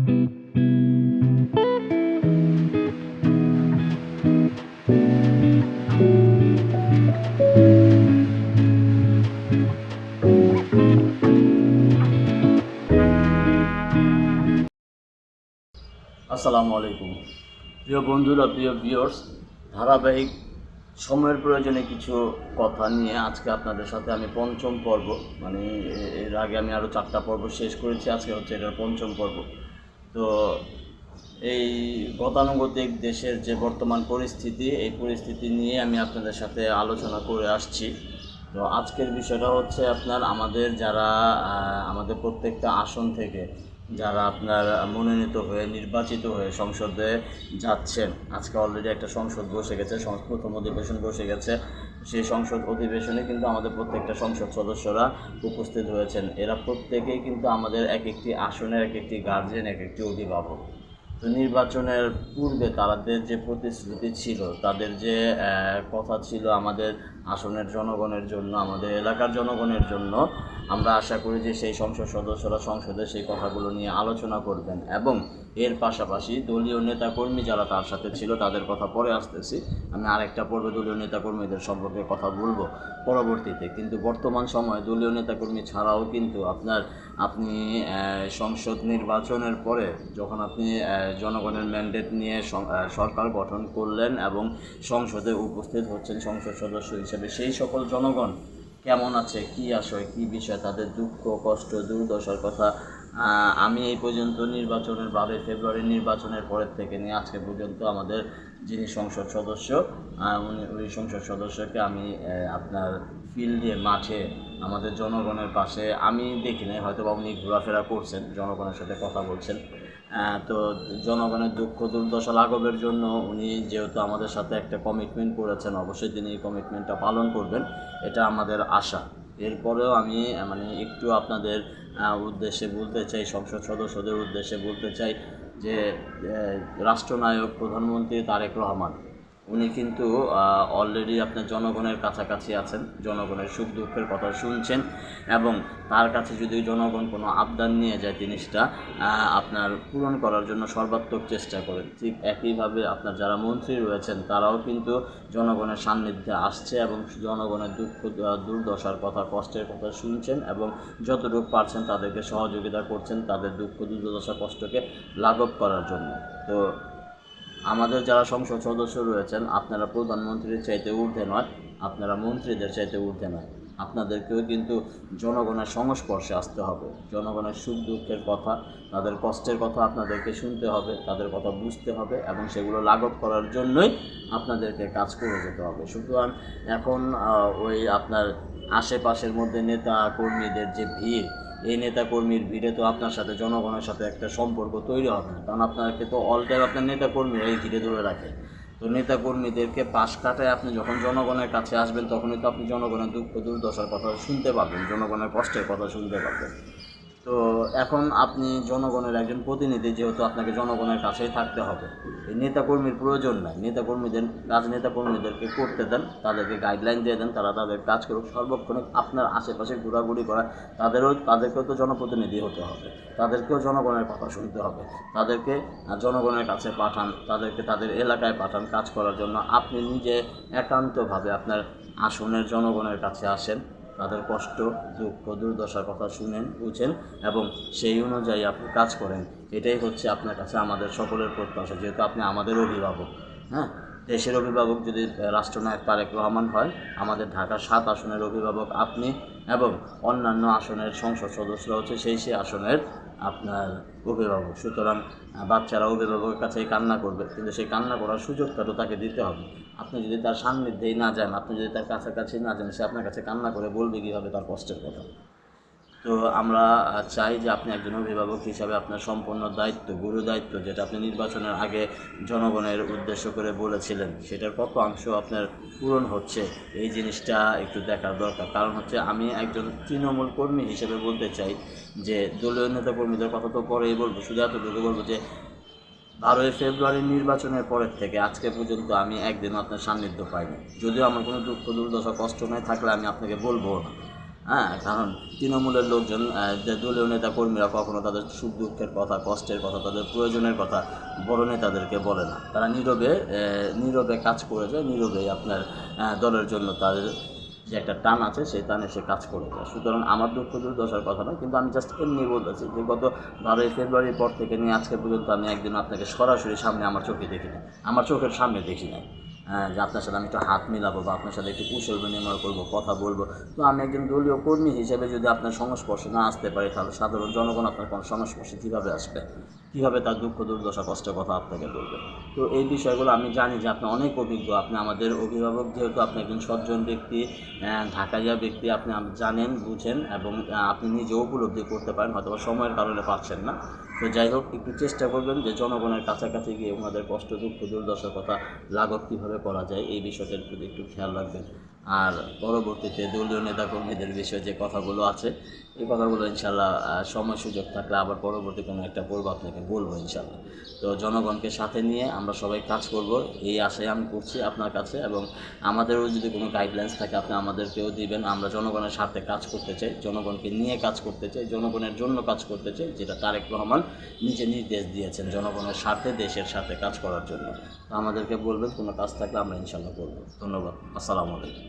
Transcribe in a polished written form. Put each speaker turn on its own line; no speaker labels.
আসসালামু আলাইকুম প্রিয় বন্ধুরা, প্রিয় ভিউয়ার্স, ধারাবাহিক সময়ের প্রয়োজনে কিছু কথা নিয়ে আজকে আপনাদের সাথে আমি পঞ্চম পর্ব, মানে এর আগে আমি আরও 4টা পর্ব শেষ করেছি, আজকে হচ্ছে এটার পঞ্চম পর্ব। তো এই গতানুগতিক দেশের যে বর্তমান পরিস্থিতি, এই পরিস্থিতি নিয়ে আমি আপনাদের সাথে আলোচনা করে আসছি। তো আজকের বিষয়টা হচ্ছে আমাদের যারা আমাদের প্রত্যেকটা আসন থেকে যারা মনোনীত হয়ে নির্বাচিত হয়ে সংসদে যাচ্ছেন, আজকে অলরেডি একটা সংসদ বসে গেছে, প্রথম অধিবেশন বসে গেছে। সেই সংসদ অধিবেশনে কিন্তু আমাদের প্রত্যেকটা সংসদ সদস্যরা উপস্থিত হয়েছেন। এরা প্রত্যেকেই কিন্তু আমাদের এক একটি আসনের এক একটি গার্জিয়ান, এক একটি অভিভাবক। তো নির্বাচনের পূর্বে তাদের যে প্রতিশ্রুতি ছিল, তাদের যে কথা ছিল আমাদের আসনের জনগণের জন্য, আমাদের এলাকার জনগণের জন্য, আমরা আশা করি যে সেই সংসদ সদস্যরা সংসদে সেই কথাগুলো নিয়ে আলোচনা করবেন। এবং এর পাশাপাশি দলীয় নেতাকর্মী যারা তার সাথে ছিল, তাদের কথা পরে আসতেছি, আমি আরেকটা পর্বে দলীয় নেতাকর্মীদের সম্পর্কে কথা বলবো পরবর্তীতে। কিন্তু বর্তমান সময়ে দলীয় নেতাকর্মী ছাড়াও কিন্তু আপনি সংসদ নির্বাচনের পরে যখন আপনি জনগণের ম্যান্ডেট নিয়ে সরকার গঠন করলেন এবং সংসদে উপস্থিত হচ্ছেন সংসদ সদস্য হিসেবে, সেই সকল জনগণ কেমন আছে, কী আশয়, কী বিষয়, তাদের দুঃখ কষ্ট দুর্দশার কথা আমি এই পর্যন্ত নির্বাচনের 12 ফেব্রুয়ারি নির্বাচনের পরের থেকে নিয়ে আজকে পর্যন্ত আমাদের যিনি সংসদ সদস্য, ওই সংসদ সদস্যকে আমি আপনার ফিল্ডে, মাঠে আমাদের জনগণের পাশে আমি দেখি নাই, হয়তো বা উনি ঘোরাফেরা করছেন, জনগণের সাথে কথা বলছেন। তো জনগণের দুঃখ দুর্দশা লাঘবের জন্য উনি যেহেতু আমাদের সাথে একটা কমিটমেন্ট করেছেন, অবশ্যই তিনি এই কমিটমেন্টটা পালন করবেন, এটা আমাদের আশা। এরপরেও আমি একটু আপনাদের উদ্দেশ্যে বলতে চাই, সংসদ সদস্যদের উদ্দেশ্যে বলতে চাই যে রাষ্ট্রনায়ক প্রধানমন্ত্রী তারেক রহমান উনি কিন্তু অলরেডি আপনার জনগণের কাছাকাছি আছেন, জনগণের সুখ দুঃখের কথা শুনছেন, এবং তার কাছে যদি জনগণ কোনো আবদার নিয়ে যায়, জিনিসটা পূরণ করার জন্য সর্বাত্মক চেষ্টা করেন। ঠিক একইভাবে যারা মন্ত্রী রয়েছেন, তারাও কিন্তু জনগণের সান্নিধ্যে আসছে এবং জনগণের দুঃখ দুর্দশার কথা, কষ্টের কথা শুনছেন এবং যতটুকু পারছেন তাদেরকে সহযোগিতা করছেন তাদের দুঃখ দুর্দশা কষ্টকে লাঘব করার জন্য। তো আমাদের যারা সংসদ সদস্য রয়েছেন, আপনারা প্রধানমন্ত্রীর চাইতে ঊর্ধ্বে নয়, আপনারা মন্ত্রীদের চাইতে ঊর্ধ্বে নয়, আপনাদেরকেও কিন্তু জনগণের সংস্পর্শে আসতে হবে। জনগণের সুখ দুঃখের কথা, তাদের কষ্টের কথা আপনাদেরকে শুনতে হবে, তাদের কথা বুঝতে হবে এবং সেগুলো লাঘব করার জন্যই আপনাদেরকে কাজ করে যেতে হবে। সুতরাং এখন ওই আশেপাশের মধ্যে নেতা কর্মীদের যে ভিড়, এই নেতাকর্মীর ভিড়ে তো আপনার সাথে জনগণের সাথে একটা সম্পর্ক তৈরি হবে না, কারণ আপনাকে তো অল টাইম আপনার নেতাকর্মীরা এই ঘিরে ধরে রাখে। তো নেতাকর্মীদেরকে পাশ কাটায় আপনি যখন জনগণের কাছে আসবেন, তখনই তো আপনি জনগণের দুঃখ দুর্দশার কথা শুনতে পাবেন, জনগণের কষ্টের কথা শুনতে পাবেন। তো এখন আপনি জনগণের একজন প্রতিনিধি, যেহেতু আপনাকে জনগণের কাছেই থাকতে হবে, এই নেতাকর্মীর প্রয়োজন নাই। নেতাকর্মীদেরকে করতে দেন, তাদেরকে গাইডলাইন দিয়ে দেন, তারা তাদের কাজ করুক। সর্বক্ষণে আপনার আশেপাশে ঘোরাঘুরি করা, তাদেরকেও তো জনপ্রতিনিধি হতে হবে, তাদেরকেও জনগণের কথা শুনতে হবে, তাদেরকে জনগণের কাছে পাঠান, তাদেরকে তাদের এলাকায় পাঠান কাজ করার জন্য। আপনি নিজে একান্তভাবে আপনার আসনের জনগণের কাছে আসেন, তাদের কষ্ট দুঃখ দুর্দশার কথা শুনেন, বুঝেন এবং সেই অনুযায়ী আপনি কাজ করেন। এটাই হচ্ছে আপনার কাছে আমাদের সকলের প্রত্যাশা, যেহেতু আপনি আমাদের অভিভাবক। দেশের অভিভাবক যদি রাষ্ট্রনায়ক তারেক রহমান হয়, আমাদের ঢাকা 7 আসনের অভিভাবক আপনি, এবং অন্যান্য আসনের সংসদ সদস্যরা হচ্ছে সেই আসনের অভিভাবক। সুতরাং বাচ্চারা অভিভাবকের কাছেই কান্না করবে, কিন্তু সেই কান্না করার সুযোগটা তো তাকে দিতে হবে। আপনি যদি তার সান্নিধ্যেই না যান, আপনি যদি তার কাছাকাছি না যান, সে আপনার কাছে কান্না করে বলবে কীভাবে তার কষ্টের কথা। তো আমরা চাই যে আপনি একজন অভিভাবক হিসাবে আপনার সম্পূর্ণ দায়িত্ব, গুরু দায়িত্ব, যেটা আপনি নির্বাচনের আগে জনগণের উদ্দেশ্য করে বলেছিলেন, সেটার কত অংশ আপনার পূরণ হচ্ছে, এই জিনিসটা একটু দেখার দরকার। কারণ হচ্ছে আমি একজন তৃণমূল কর্মী হিসেবে বলতে চাই যে দলীয় নেতা কর্মীদের কথা তো পরেই বলবো, শুধু এতটুকু বলবো যে 12 ফেব্রুয়ারি নির্বাচনের পরের থেকে আজকে পর্যন্ত আমি একদিনও আপনার সান্নিধ্য পাইনি। যদিও আমার কোনো দুঃখ দুর্দশা কষ্ট নয়, থাকলে আমি আপনাকে বলবো না। হ্যাঁ, কারণ তৃণমূলের লোকজন যে দলীয় নেতা কর্মীরা কখনো তাদের সুখ দুঃখের কথা, কষ্টের কথা, তাদের প্রয়োজনের কথা বড় নেতাদেরকে বলে না। তারা নীরবে কাজ করে যায়, নীরবেই আপনার দলের জন্য তাদের যে একটা টান আছে সেই টানে সে কাজ করে যায়। সুতরাং আমার দুঃখ দুর্দশার কথা না, কিন্তু আমি জাস্ট এমনি বলতেছি যে গত 12ই ফেব্রুয়ারির পর থেকে নিয়ে আজকে পর্যন্ত আমি একদিন আপনাকে সরাসরি সামনে আমার চোখে দেখি না, আমার চোখের সামনে দেখি নাই যে আপনার সাথে আমি একটু হাত মিলাবো বা আপনার সাথে একটু কুশল বিনিময় করবো, কথা বলবো। তো আমি একজন দলীয় কর্মী হিসেবে যদি আপনার সংস্পর্শে না আসতে পারি, তাহলে সাধারণ জনগণ আপনার কোনো সংস্পর্শে কীভাবে আসবে, কীভাবে তার দুঃখ দুর্দশা কষ্টের কথা আপনাকে বলবে? তো এই বিষয়গুলো আমি জানি যে আপনি অনেক অভিজ্ঞ, আপনি আমাদের অভিভাবক, যেহেতু আপনি একজন সজ্জন ব্যক্তি, ঢাকাইয়া ব্যক্তি, আপনি জানেন, বুঝেন এবং আপনি নিজেও উপলব্ধি করতে পারেন, হয়তো সময়ের কারণে পারছেন না। তো যাই হোক, একটু চেষ্টা করবেন যে জনগণের কাছাকাছি গিয়ে ওনাদের কষ্ট দুঃখ দুর্দশার কথা লাঘব কীভাবে করা যায় এই বিষয়টার প্রতি একটু খেয়াল রাখবেন। আর পরবর্তীতে দলীয় নেতাকর্মীদের বিষয়ে যে কথাগুলো আছে এই কথাগুলো ইনশাল্লাহ সময় সুযোগ থাকলে আবার পরবর্তী কোনো একটা পর্ব আপনাকে বলবো ইনশাল্লাহ। তো জনগণকে সাথে নিয়ে আমরা সবাই কাজ করব, এই আশায় আমি করছি আপনার কাছে, এবং আমাদেরও যদি কোনো গাইডলাইন্স থাকে আপনি আমাদেরকেও দিবেন। আমরা জনগণের স্বার্থে কাজ করতে চাই, জনগণকে নিয়ে কাজ করতে চাই, জনগণের জন্য কাজ করতে চাই, যেটা তারেক রহমান নিজে নির্দেশ দিয়েছেন জনগণের স্বার্থে, দেশের সাথে কাজ করার জন্য। তো আমাদেরকে বলবেন কোনো কাজ থাকলে আমরা ইনশাল্লাহ করব। ধন্যবাদ। আসসালামু আলাইকুম।